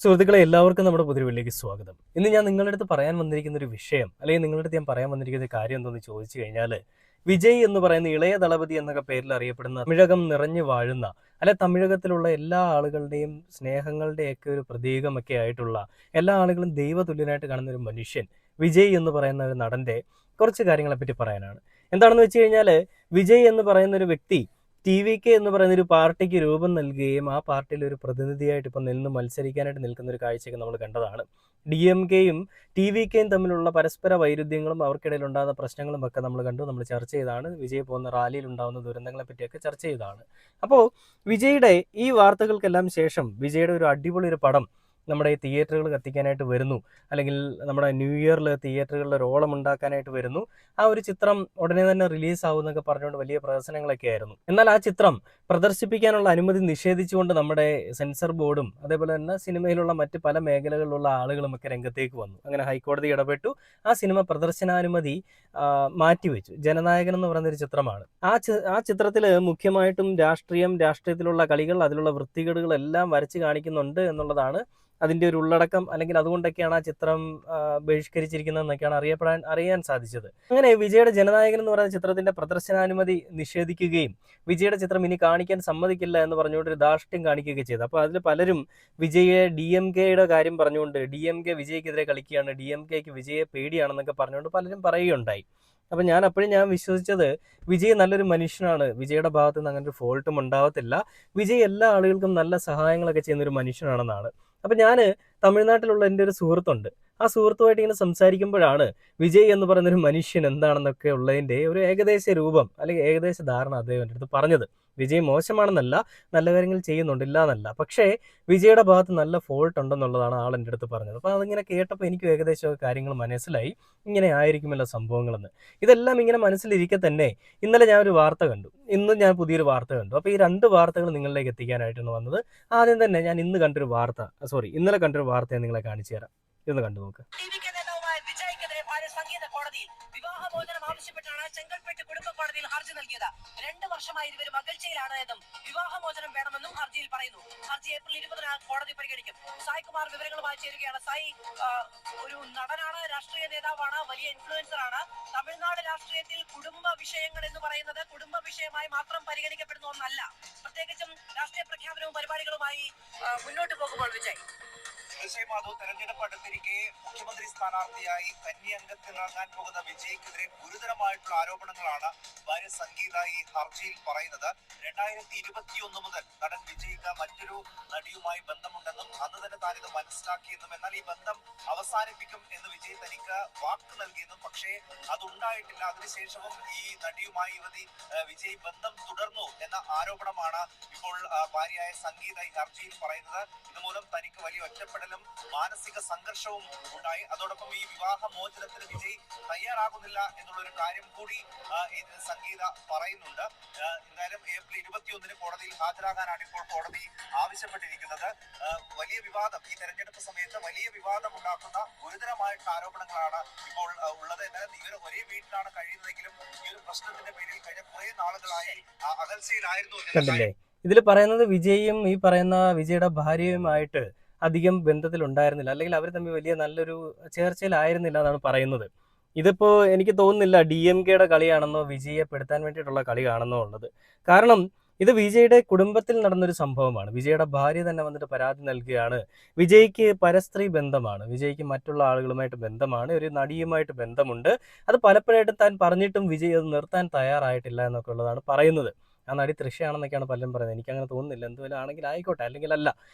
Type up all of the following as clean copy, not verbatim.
സുഹൃത്തുക്കളെ എല്ലാവർക്കും നമ്മുടെ പുതിയ വീട്ടിലേക്ക് സ്വാഗതം. ഇന്ന് ഞാൻ നിങ്ങളുടെ അടുത്ത് പറയാൻ വന്നിരിക്കുന്ന ഒരു വിഷയം, അല്ലെങ്കിൽ നിങ്ങളുടെ അടുത്ത് ഞാൻ പറയാൻ വന്നിരിക്കുന്ന ഒരു കാര്യം എന്തെന്ന് ചോദിച്ചു കഴിഞ്ഞാൽ, വിജയ് എന്ന് പറയുന്ന ഇളയ ദളപതി എന്നൊക്കെ പേരിൽ അറിയപ്പെടുന്ന തമിഴകം നിറഞ്ഞു വാഴുന്ന, അല്ലെ തമിഴകത്തിലുള്ള എല്ലാ ആളുകളുടെയും സ്നേഹങ്ങളുടെയൊക്കെ ഒരു പ്രതീകമൊക്കെ ആയിട്ടുള്ള, എല്ലാ ആളുകളും ദൈവതുല്യനായിട്ട് കാണുന്ന ഒരു മനുഷ്യൻ വിജയ് എന്ന് പറയുന്ന ഒരു നടന്റെ കുറച്ച് കാര്യങ്ങളെ പറ്റി പറയാനാണ്. എന്താണെന്ന് വെച്ച് കഴിഞ്ഞാൽ, വിജയ് എന്ന് പറയുന്ന ഒരു വ്യക്തി ടി.വി.കെ എന്ന് പറയുന്ന ഒരു പാർട്ടിക്ക് രൂപം നൽകുകയും ആ പാർട്ടിയിൽ ഒരു പ്രതിനിധിയായിട്ട് ഇപ്പം നിന്ന് മത്സരിക്കാനായിട്ട് നിൽക്കുന്ന ഒരു കാഴ്ചയൊക്കെ നമ്മൾ കണ്ടതാണ്. ഡി.എം.കെയും ടി.വി.കെയും തമ്മിലുള്ള പരസ്പര വൈരുദ്ധ്യങ്ങളും അവർക്കിടയിൽ ഉണ്ടാകുന്ന പ്രശ്നങ്ങളും ഒക്കെ നമ്മൾ കണ്ടു, നമ്മൾ ചർച്ച ചെയ്താണ്. വിജയ് പോകുന്ന റാലിയിൽ ഉണ്ടാകുന്ന ദുരന്തങ്ങളെ പറ്റിയൊക്കെ ചർച്ച ചെയ്തതാണ്. അപ്പോൾ വിജയുടെ ഈ വാർത്തകൾക്കെല്ലാം ശേഷം വിജയുടെ ഒരു അടിപൊളി ഒരു പടം നമ്മുടെ ഈ തിയേറ്ററുകൾ കത്തിക്കാനായിട്ട് വരുന്നു, അല്ലെങ്കിൽ നമ്മുടെ ന്യൂ ഇയറിൽ തിയേറ്ററുകളിൽ ഒരു ഓളം ഉണ്ടാക്കാനായിട്ട് വരുന്നു. ആ ഒരു ചിത്രം ഉടനെ തന്നെ റിലീസ് ആവുമെന്നൊക്കെ പറഞ്ഞുകൊണ്ട് വലിയ പ്രഹസനങ്ങളൊക്കെ ആയിരുന്നു. എന്നാൽ ആ ചിത്രം പ്രദർശിപ്പിക്കാനുള്ള അനുമതി നിഷേധിച്ചുകൊണ്ട് നമ്മുടെ സെൻസർ ബോർഡും അതേപോലെ തന്നെ സിനിമയിലുള്ള മറ്റ് പല മേഖലകളിലുള്ള ആളുകളും ഒക്കെ രംഗത്തേക്ക് വന്നു. അങ്ങനെ ഹൈക്കോടതി ഇടപെട്ടു. ആ സിനിമ പ്രദർശനാനുമതി മാറ്റിവെച്ചു. ജനനായകൻ എന്ന് പറയുന്ന ഒരു ചിത്രമാണ്. ആ ചിത്രത്തിൽ മുഖ്യമായിട്ടും രാഷ്ട്രീയത്തിലുള്ള കളികൾ, അതിലുള്ള വൃത്തികേടുകളെല്ലാം വരച്ച് കാണിക്കുന്നുണ്ട് എന്നുള്ളതാണ് അതിൻ്റെ ഒരു ഉള്ളടക്കം. അല്ലെങ്കിൽ അതുകൊണ്ടൊക്കെയാണ് ആ ചിത്രം ബഹിഷ്കരിച്ചിരിക്കുന്നതെന്നൊക്കെയാണ് അറിയാൻ സാധിച്ചത്. അങ്ങനെ വിജയുടെ ജനനായകൻ എന്ന് പറയുന്ന ചിത്രത്തിന്റെ പ്രദർശനാനുമതി നിഷേധിക്കുകയും വിജയുടെ ചിത്രം ഇനി കാണിക്കാൻ സമ്മതിക്കില്ല എന്ന് പറഞ്ഞുകൊണ്ട് ഒരു ധാർഷ്ട്യം കാണിക്കുകയൊക്കെ ചെയ്തു. അപ്പോൾ അതിൽ പലരും വിജയെ DMKയുടെ കാര്യം പറഞ്ഞുകൊണ്ട്, DMK വിജയ്ക്കെതിരെ കളിക്കുകയാണ്, DMKക്ക് വിജയെ പേടിയാണെന്നൊക്കെ പറഞ്ഞുകൊണ്ട് പലരും പറയുകയുണ്ടായി. അപ്പം ഞാൻ വിശ്വസിച്ചത് വിജയ് നല്ലൊരു മനുഷ്യനാണ്, വിജയുടെ ഭാഗത്ത് നിന്ന് അങ്ങനെ ഒരു ഫോൾട്ടും ഉണ്ടാവത്തില്ല, വിജയ് എല്ലാ ആളുകൾക്കും നല്ല സഹായങ്ങളൊക്കെ ചെയ്യുന്ന ഒരു മനുഷ്യനാണെന്നാണ്. അപ്പം ഞാൻ തമിഴ്നാട്ടിലുള്ള എൻ്റെ ഒരു സുഹൃത്തുണ്ട്. ആ സുഹൃത്തുമായിട്ട് ഇങ്ങനെ സംസാരിക്കുമ്പോഴാണ് വിജയ് എന്ന് പറയുന്നൊരു മനുഷ്യൻ എന്താണെന്നൊക്കെ ഉള്ളതിൻ്റെ ഒരു ഏകദേശ രൂപം അല്ലെങ്കിൽ ഏകദേശ ധാരണ അദ്ദേഹം എൻ്റെ അടുത്ത് പറഞ്ഞത്. വിജയ് മോശമാണെന്നല്ല, നല്ല കാര്യങ്ങൾ ചെയ്യുന്നുണ്ടില്ല എന്നല്ല, പക്ഷേ വിജയുടെ ഭാഗത്ത് നല്ല ഫോൾട്ട് ഉണ്ടെന്നുള്ളതാണ് ആൾ എൻ്റെ അടുത്ത് പറഞ്ഞത്. അപ്പോൾ അതിങ്ങനെ കേട്ടപ്പോൾ എനിക്കും ഏകദേശം കാര്യങ്ങൾ മനസ്സിലായി, ഇങ്ങനെ ആയിരിക്കുമല്ലോ സംഭവങ്ങളെന്ന്. ഇതെല്ലാം ഇങ്ങനെ മനസ്സിലിരിക്കെ തന്നെ ഇന്നലെ ഞാൻ ഒരു വാർത്ത കണ്ടു, ഇന്ന് ഞാൻ പുതിയൊരു വാർത്ത കണ്ടു. അപ്പോൾ ഈ രണ്ട് വാർത്തകൾ നിങ്ങളിലേക്ക് എത്തിക്കാനായിട്ടാണ് വന്നത്. ആദ്യം തന്നെ ഞാൻ ഇന്നലെ കണ്ടൊരു വാർത്ത ഞാൻ നിങ്ങളെ കാണിച്ചു തരാം. ഇതൊന്ന് കണ്ടു നോക്ക്. വിവാഹമോചനം ആവശ്യപ്പെട്ടാണ് ചെങ്കൽപ്പെട്ട് കുടുംബ കോടതിയിൽ ഹർജി നൽകിയത്. 2 വർഷമായി ഇരുവരും അകൽച്ചയിലാണ് എന്നും വിവാഹമോചനം വേണമെന്നും ഹർജിയിൽ പറയുന്നു. ഹർജി ഏപ്രിൽ 20 കോടതി പരിഗണിക്കും. സായ് കുമാർ വിവരങ്ങളുമായി ചേരുകയാണ്. സായി, ഒരു നടനാണ്, രാഷ്ട്രീയ നേതാവാണ്, വലിയ ഇൻഫ്ലുവൻസർ ആണ്. തമിഴ്നാട് രാഷ്ട്രീയത്തിൽ കുടുംബ വിഷയങ്ങൾ എന്ന് പറയുന്നത് കുടുംബ വിഷയമായി മാത്രം പരിഗണിക്കപ്പെടുന്ന ഒന്നല്ല. പ്രത്യേകിച്ചും രാഷ്ട്രീയ പ്രഖ്യാപനവും പരിപാടികളുമായി മുന്നോട്ട് പോകുമ്പോൾ വിജയ് മാധവ് തെരഞ്ഞെടുപ്പ് അടുത്തിരിക്കെ മുഖ്യമന്ത്രി സ്ഥാനാർത്ഥിയായി കന്നി അംഗത്തിനിറങ്ങാൻ പോകുന്ന വിജയ്ക്കെതിരെ ഗുരുതരമായിട്ടുള്ള ആരോപണങ്ങളാണ് ഭാര്യ സംഗീത ഈ ഹർജിയിൽ പറയുന്നത്. 2021 മുതൽ നടൻ വിജയ്ക്ക് മറ്റൊരു നടിയുമായി ബന്ധമുണ്ടെന്നും അന്ന് തന്നെ താൻ ഇത് മനസ്സിലാക്കിയെന്നും, എന്നാൽ ഈ ബന്ധം അവസാനിപ്പിക്കും എന്ന് വിജയ് തനിക്ക് വാക്ക് നൽകിയെന്നും, പക്ഷേ അതുണ്ടായിട്ടില്ല. അതിനുശേഷവും ഈ നടിയുമായി വിജയ് ബന്ധം തുടർന്നു എന്ന ആരോപണമാണ് ഇപ്പോൾ ഭാര്യയായ സംഗീത ഈ ഹർജിയിൽ പറയുന്നത്. ഇതുമൂലം തനിക്ക് വലിയ ഒറ്റപ്പെടലും മാനസിക സംഘർഷവും ഉണ്ടായി. അതോടൊപ്പം ഈ വിവാഹ മോചനത്തിന് വിജയ് തയ്യാറാകുന്നില്ല എന്നുള്ളൊരു കാര്യം കൂടി സംഗീത പറയുന്നുണ്ട്. എന്തായാലും ഏപ്രിൽ 21 കോടതിയിൽ ഹാജരാകാനാണ് ഇപ്പോൾ കോടതി ആവശ്യപ്പെട്ടിരിക്കുന്നത്. വലിയ വിവാദം, ഈ തെരഞ്ഞെടുപ്പ് സമയത്ത് വലിയ വിവാദം ഉണ്ടാക്കുന്ന ഗുരുതരമായിട്ടുള്ള ആരോപണങ്ങളാണ് ഇപ്പോൾ ഉള്ളത്. എന്തായാലും ഇവർ ഒരേ വീട്ടിലാണ് കഴിയുന്നതെങ്കിലും ഈ ഒരു പ്രശ്നത്തിന്റെ പേരിൽ കഴിഞ്ഞ കുറെ നാളുകളായി അകൽച്ചയിലായിരുന്നു. ഇതിൽ പറയുന്നത് വിജയും ഈ പറയുന്ന വിജയുടെ ഭാര്യയുമായിട്ട് അധികം ബന്ധത്തിലുണ്ടായിരുന്നില്ല, അല്ലെങ്കിൽ അവർ തമ്മിൽ വലിയ നല്ലൊരു ചേർച്ചയിലായിരുന്നില്ല എന്നാണ് പറയുന്നത്. ഇതിപ്പോ എനിക്ക് തോന്നുന്നില്ല DMKയുടെ കളിയാണെന്നോ വിജയെ പെടുത്താൻ വേണ്ടിയിട്ടുള്ള കളിയാണെന്നോ ഉള്ളത്. കാരണം ഇത് വിജയുടെ കുടുംബത്തിൽ നടന്നൊരു സംഭവമാണ്. വിജയുടെ ഭാര്യ തന്നെ വന്നിട്ട് പരാതി നൽകുകയാണ്. വിജയ്ക്ക് പരസ്ത്രീ ബന്ധമാണ്, വിജയ്ക്ക് മറ്റുള്ള ആളുകളുമായിട്ട് ബന്ധമാണ്, ഒരു നടിയുമായിട്ട് ബന്ധമുണ്ട്. അത് പലപ്പോഴായിട്ടും താൻ പറഞ്ഞിട്ടും വിജയ് അത് നിർത്താൻ തയ്യാറായിട്ടില്ല എന്നൊക്കെ ഉള്ളതാണ് പറയുന്നത്. ആ നടി തൃഷയാണെന്നൊക്കെയാണ് പലരും പറയുന്നത്. എനിക്കങ്ങനെ തോന്നുന്നില്ല. എന്തുവല്ല ആണെങ്കിൽ ആയിക്കോട്ടെ, അല്ലെങ്കിൽ അല്ല.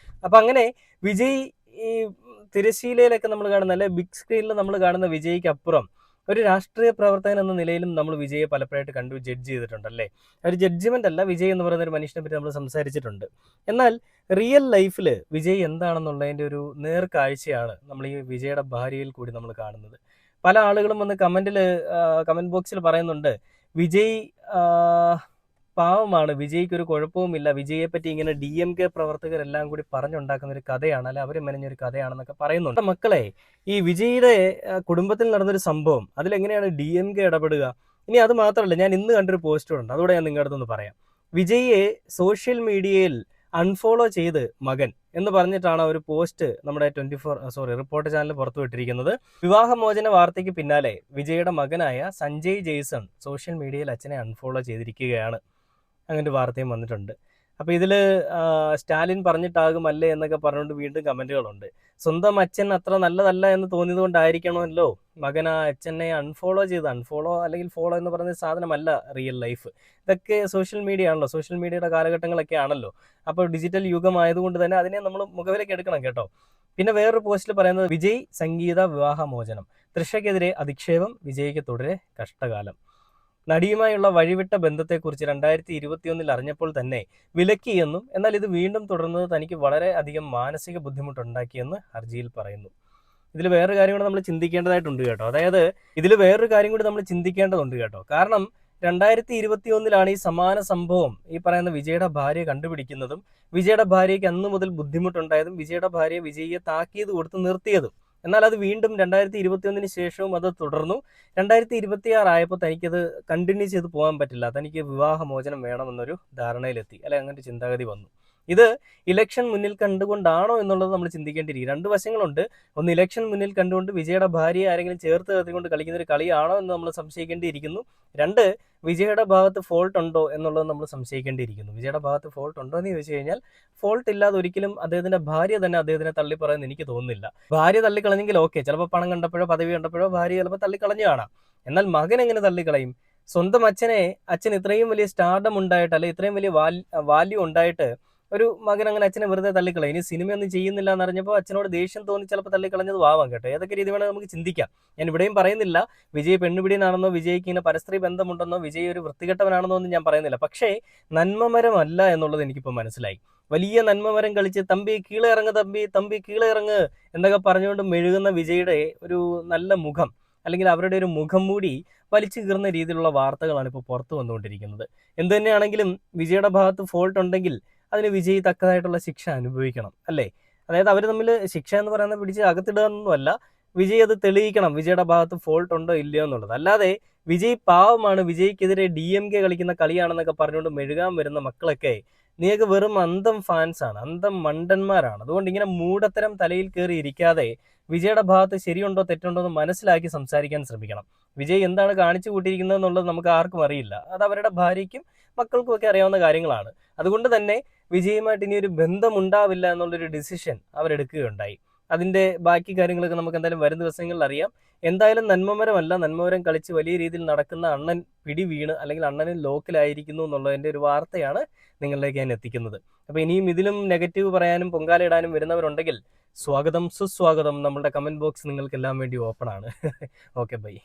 അപ്പം അങ്ങനെ വിജയ് ഈ തിരശ്ശീലയിലൊക്കെ നമ്മൾ കാണുന്ന, അല്ലെ ബിഗ് സ്ക്രീനിൽ നമ്മൾ കാണുന്ന വിജയ്ക്ക് അപ്പുറം ഒരു രാഷ്ട്രീയ പ്രവർത്തകൻ എന്ന നിലയിലും നമ്മൾ വിജയെ പലപ്പോഴായിട്ട് ജഡ്ജ് ചെയ്തിട്ടുണ്ടല്ലേ. ഒരു ജഡ്ജ്മെന്റ് അല്ല, വിജയ് എന്ന് പറയുന്ന ഒരു മനുഷ്യനെ പറ്റി നമ്മൾ സംസാരിച്ചിട്ടുണ്ട്. എന്നാൽ റിയൽ ലൈഫിൽ വിജയ് എന്താണെന്നുള്ളതിൻ്റെ ഒരു നേർക്കാഴ്ചയാണ് നമ്മൾ ഈ വിജയുടെ ഭാര്യയിൽ കൂടി നമ്മൾ കാണുന്നത്. പല ആളുകളും വന്ന് കമന്റ് ബോക്സിൽ പറയുന്നുണ്ട്, വിജയ് പാവമാണ്, വിജയ്ക്ക് ഒരു കുഴപ്പവുമില്ല, വിജയെ പറ്റി ഇങ്ങനെ DMK പ്രവർത്തകരെല്ലാം കൂടി പറഞ്ഞുണ്ടാക്കുന്ന ഒരു കഥയാണ്, അല്ലെ അവർ മെനഞ്ഞൊരു കഥയാണെന്നൊക്കെ പറയുന്നുണ്ട്. മക്കളെ, ഈ വിജയുടെ കുടുംബത്തിൽ നടന്നൊരു സംഭവം, അതിലെങ്ങനെയാണ് DMK ഇടപെടുക? ഇനി അത് മാത്രമല്ല, ഞാൻ ഇന്ന് കണ്ടൊരു പോസ്റ്റ് ഉണ്ട്, അതോടെ ഞാൻ നിങ്ങളുടെ അടുത്തൊന്ന് പറയാം. വിജയെ സോഷ്യൽ മീഡിയയിൽ അൺഫോളോ ചെയ്ത് മകൻ എന്ന് പറഞ്ഞിട്ടാണ് ഒരു പോസ്റ്റ് നമ്മുടെ റിപ്പോർട്ടർ ചാനൽ പുറത്തുവിട്ടിരിക്കുന്നത്. വിവാഹമോചന വാർത്തയ്ക്ക് പിന്നാലെ വിജയുടെ മകനായ സഞ്ജയ് ജെയ്സൺ സോഷ്യൽ മീഡിയയിൽ അച്ഛനെ അൺഫോളോ ചെയ്തിരിക്കുകയാണ്. അങ്ങനെ ഒരു വാർത്തയും വന്നിട്ടുണ്ട്. അപ്പോൾ ഇതിൽ സ്റ്റാലിൻ പറഞ്ഞിട്ടാകും അല്ലേ എന്നൊക്കെ പറഞ്ഞുകൊണ്ട് വീണ്ടും കമൻറ്റുകളുണ്ട്. സ്വന്തം അച്ഛൻ അത്ര നല്ലതല്ല എന്ന് തോന്നിയത് കൊണ്ടായിരിക്കണമല്ലോ മകൻ ആ അച്ഛനെ അൺഫോളോ അല്ലെങ്കിൽ ഫോളോ എന്ന് പറയുന്ന സാധനമല്ല റിയൽ ലൈഫ്. ഇതൊക്കെ സോഷ്യൽ മീഡിയ ആണല്ലോ, സോഷ്യൽ മീഡിയയുടെ കാലഘട്ടങ്ങളൊക്കെ ആണല്ലോ. അപ്പോൾ ഡിജിറ്റൽ യുഗമായതുകൊണ്ട് തന്നെ അതിനെ നമ്മൾ മുഖവിലേക്ക് എടുക്കണം കേട്ടോ. പിന്നെ വേറൊരു പോസ്റ്റിൽ പറയുന്നത് വിജയ് സംഗീത വിവാഹമോചനം, തൃഷയ്ക്കെതിരെ അധിക്ഷേപം, വിജയ്ക്ക് തുടരെ കഷ്ടകാലം. നടിയുമായുള്ള വഴിവിട്ട ബന്ധത്തെക്കുറിച്ച് 2021 അറിഞ്ഞപ്പോൾ തന്നെ വിലക്കിയെന്നും എന്നാൽ ഇത് വീണ്ടും തുടർന്നത് തനിക്ക് വളരെ അധികം മാനസിക ബുദ്ധിമുട്ടുണ്ടാക്കിയെന്ന് ഹർജിയിൽ പറയുന്നു. ഇതിൽ വേറൊരു കാര്യം കൂടി നമ്മൾ ചിന്തിക്കേണ്ടതായിട്ടുണ്ട് കേട്ടോ. അതായത് ഇതിൽ വേറൊരു കാര്യം കൂടി നമ്മൾ ചിന്തിക്കേണ്ടതുണ്ട് കേട്ടോ. കാരണം 2021 ഈ സമാന സംഭവം ഈ പറയുന്ന വിജയുടെ ഭാര്യ കണ്ടുപിടിക്കുന്നതും വിജയുടെ ഭാര്യയ്ക്ക് അന്നു മുതൽ ബുദ്ധിമുട്ടുണ്ടായതും വിജയുടെ ഭാര്യ വിജയെ താക്കീത് കൊടുത്ത് നിർത്തിയതും. എന്നാൽ അത് വീണ്ടും 2021 ശേഷവും അത് തുടർന്നു. 2026 ആയപ്പോൾ തനിക്കത് കണ്ടിന്യൂ ചെയ്ത് പോകാൻ പറ്റില്ല, തനിക്ക് വിവാഹമോചനം വേണമെന്നൊരു ധാരണയിലെത്തി, അല്ലെ അങ്ങനെ ചിന്താഗതി വന്നു. ഇത് ഇലക്ഷൻ മുന്നിൽ കണ്ടുകൊണ്ടാണോ എന്നുള്ളത് നമ്മൾ ചിന്തിക്കേണ്ടിയിരിക്കും. രണ്ട് വശങ്ങളുണ്ട്. ഒന്ന്, ഇലക്ഷൻ മുന്നിൽ കണ്ടുകൊണ്ട് വിജയുടെ ഭാര്യയെ ആരെങ്കിലും ചേർത്ത് നിർത്തിക്കൊണ്ട് കളിക്കുന്ന ഒരു കളിയാണോ എന്ന് നമ്മൾ സംശയിക്കേണ്ടിയിരിക്കുന്നു. രണ്ട്, വിജയുടെ ഭാഗത്ത് ഫോൾട്ട് ഉണ്ടോ എന്നുള്ളത് നമ്മൾ സംശയിക്കേണ്ടിയിരിക്കുന്നു. വിജയുടെ ഭാഗത്ത് ഫോൾട്ട് ഉണ്ടോ എന്ന് ചോദിച്ചു കഴിഞ്ഞാൽ ഫോൾട്ട് ഇല്ലാതെ ഒരിക്കലും അദ്ദേഹത്തിന്റെ ഭാര്യ തന്നെ അദ്ദേഹത്തിനെ തള്ളിപ്പറയുമെന്ന് എനിക്ക് തോന്നുന്നില്ല. ഭാര്യ തള്ളിക്കളഞ്ഞെങ്കിൽ ഓക്കെ, ചിലപ്പോൾ പണം കണ്ടപ്പോഴോ പദവി കണ്ടപ്പോഴോ ഭാര്യ ചിലപ്പോൾ തള്ളിക്കളഞ്ഞു കാണാം. എന്നാൽ മകൻ എങ്ങനെ തള്ളിക്കളയും? സ്വന്തം അച്ഛൻ ഇത്രയും വലിയ സ്റ്റാർഡം ഉണ്ടായിട്ട്, അല്ലെ ഇത്രയും വലിയ വാല്യൂ ഉണ്ടായിട്ട് ഒരു മകൻ അങ്ങനെ അച്ഛനെ വെറുതെ തള്ളിക്കളയും. ഇനി സിനിമയൊന്നും ചെയ്യുന്നില്ല എന്നറിഞ്ഞപ്പോൾ അച്ഛനോട് ദേഷ്യം തോന്നി ചിലപ്പോൾ തള്ളിക്കളഞ്ഞത് ആവാം കേട്ടോ. ഏതൊക്കെ രീതി വേണമെങ്കിൽ നമുക്ക് ചിന്തിക്കാം. ഞാൻ ഇവിടെയും പറയുന്നില്ല വിജയ് പെണ്ണുപിടിയനാണെന്നോ വിജയ്ക്ക് ഇങ്ങനെ പരസ്ത്രീ ബന്ധമുണ്ടെന്നോ വിജയ് ഒരു വൃത്തികെട്ടവനാണെന്നോ ഒന്നും ഞാൻ പറയുന്നില്ല. പക്ഷേ നന്മമരമല്ല എന്നുള്ളത് എനിക്കിപ്പോൾ മനസ്സിലായി. വലിയ നന്മമരം കളിച്ച് തമ്പി കീഴെ ഇറങ്ങ്, തമ്പി കീഴെ ഇറങ്ങ് എന്നൊക്കെ പറഞ്ഞുകൊണ്ട് മെഴുകുന്ന വിജയുടെ ഒരു നല്ല മുഖം അല്ലെങ്കിൽ അവരുടെ ഒരു മുഖം മൂടി വലിച്ചു കീറുന്ന രീതിയിലുള്ള വാർത്തകളാണ് ഇപ്പോൾ പുറത്തു വന്നുകൊണ്ടിരിക്കുന്നത്. എന്ത് തന്നെയാണെങ്കിലും വിജയുടെ ഭാഗത്ത് ഫോൾട്ട് ഉണ്ടെങ്കിൽ അതിന് വിജയ് തക്കതായിട്ടുള്ള ശിക്ഷ അനുഭവിക്കണം, അല്ലേ? അതായത് അവർ തമ്മിൽ ശിക്ഷ എന്ന് പറയുന്നത് പിടിച്ച് അകത്തിടുക എന്നൊന്നുമല്ല, വിജയ് അത് തെളിയിക്കണം വിജയുടെ ഭാഗത്ത് ഫോൾട്ട് ഉണ്ടോ ഇല്ലയോ എന്നുള്ളത്. അല്ലാതെ വിജയ് പാവമാണ്, വിജയ്ക്കെതിരെ DMK കളിക്കുന്ന കളിയാണെന്നൊക്കെ പറഞ്ഞുകൊണ്ട് മെഴുകാൻ വരുന്ന മക്കളൊക്കെ നീയൊക്കെ വെറും അന്തം ഫാൻസാണ്, അന്തം മണ്ടന്മാരാണ്. അതുകൊണ്ട് ഇങ്ങനെ മൂടത്തരം തലയിൽ കയറി ഇരിക്കാതെ വിജയുടെ ഭാഗത്ത് ശരിയുണ്ടോ തെറ്റുണ്ടോ എന്ന് മനസ്സിലാക്കി സംസാരിക്കാൻ ശ്രമിക്കണം. വിജയ് എന്താണ് കാണിച്ചു കൂട്ടിയിരിക്കുന്നത് എന്നുള്ളത് നമുക്ക് ആർക്കും അറിയില്ല. അത് അവരുടെ ഭാര്യയ്ക്കും മക്കൾക്കും ഒക്കെ അറിയാവുന്ന കാര്യങ്ങളാണ്. അതുകൊണ്ട് തന്നെ വിജയുമായിട്ട് ഇനി ഒരു ബന്ധമുണ്ടാവില്ല എന്നുള്ളൊരു ഡിസിഷൻ അവരെടുക്കുകയുണ്ടായി. അതിൻ്റെ ബാക്കി കാര്യങ്ങളൊക്കെ നമുക്ക് എന്തായാലും വരും ദിവസങ്ങളിൽ അറിയാം. എന്തായാലും നന്മമരമല്ല, നന്മമരം കളിച്ച് വലിയ രീതിയിൽ നടക്കുന്ന അണ്ണൻ പിടി വീണ് അല്ലെങ്കിൽ അണ്ണന് ലോക്കിലായിരിക്കുന്നു എന്നുള്ളതിൻ്റെ ഒരു വാർത്തയാണ് നിങ്ങളിലേക്ക് ഞാൻ എത്തിക്കുന്നത്. അപ്പോൾ ഇനിയും ഇതിലും നെഗറ്റീവ് പറയാനും പൊങ്കാലയിടാനും വരുന്നവരുണ്ടെങ്കിൽ സ്വാഗതം, സുസ്വാഗതം. നമ്മളുടെ കമൻറ്റ് ബോക്സ് നിങ്ങൾക്കെല്ലാം വേണ്ടി ഓപ്പൺ ആണ്. Okay, by.